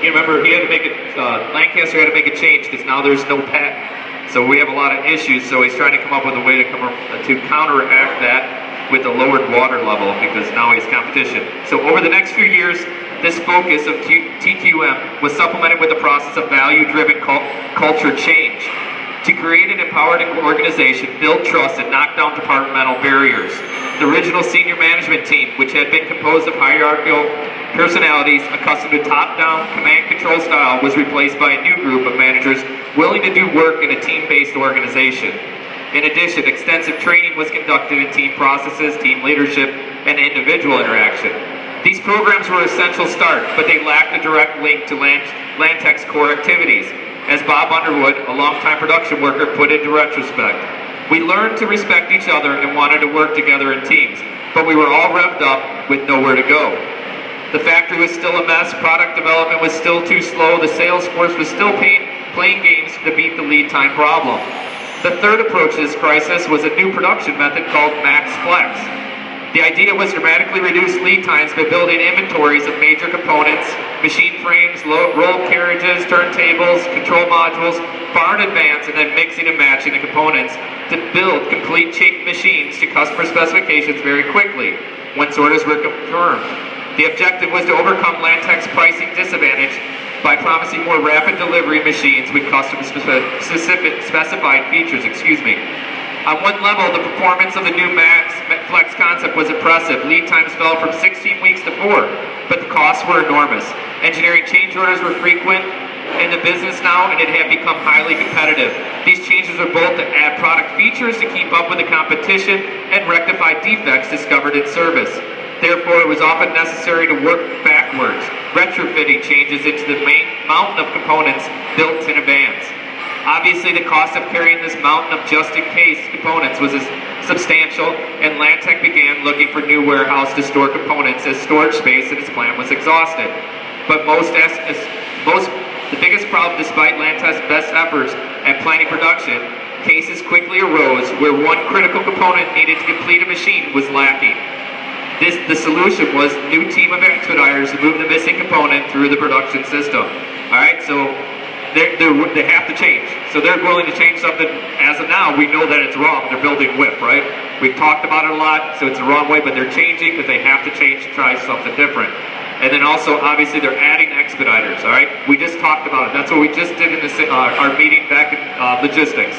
you remember he had to make Lancaster had to make a change because now there's no patent. So we have a lot of issues. So he's trying to come up with a way to counteract that with a lowered water level because now he's competition. So over the next few years, this focus of TQM was supplemented with a process of value-driven culture change to create an empowered organization, build trust, and knock down departmental barriers. The original senior management team, which had been composed of hierarchical personalities accustomed to top-down command-control style, was replaced by a new group of managers willing to do work in a team-based organization. In addition, extensive training was conducted in team processes, team leadership, and individual interaction. These programs were an essential start, but they lacked a direct link to Lantec's core activities, as Bob Underwood, a longtime production worker, put into retrospect. We learned to respect each other and wanted to work together in teams, but we were all revved up with nowhere to go. The factory was still a mess, product development was still too slow, the sales force was still playing games to beat the lead time problem. The third approach to this crisis was a new production method called Max Flex. The idea was to dramatically reduce lead times by building inventories of major components, machine frames, roll carriages, turntables, control modules, far in advance, and then mixing and matching the components to build complete machines to customer specifications very quickly once orders were confirmed. The objective was to overcome Lantec's pricing disadvantage by promising more rapid delivery machines with customer-specified features. On one level, the performance of the new Max Flex concept was impressive. Lead times fell from 16 weeks to 4, but the costs were enormous. Engineering change orders were frequent in the business now, and it had become highly competitive. These changes were both to add product features to keep up with the competition and rectify defects discovered in service. Therefore, it was often necessary to work backwards, retrofitting changes into the main mountain of components built in advance. Obviously, the cost of carrying this mountain of just-in-case components was substantial, and Lantec began looking for new warehouse to store components as storage space in its plant was exhausted. But the biggest problem, despite Lantec's best efforts at planning production, cases quickly arose where one critical component needed to complete a machine was lacking. The solution was a new team of expediters to move the missing component through the production system. All right, so they have to change. So they're willing to change something. As of now, we know that it's wrong. They're building WIP, right? We've talked about it a lot, so it's the wrong way, but they're changing because they have to change to try something different. And then also, obviously, they're adding expediters, all right? We just talked about it. That's what we just did in our meeting back in logistics.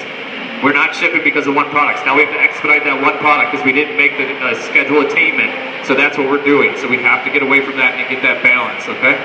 We're not shipping because of one product. Now we have to expedite that one product because we didn't make the schedule attainment. So that's what we're doing. So we have to get away from that and get that balance, okay?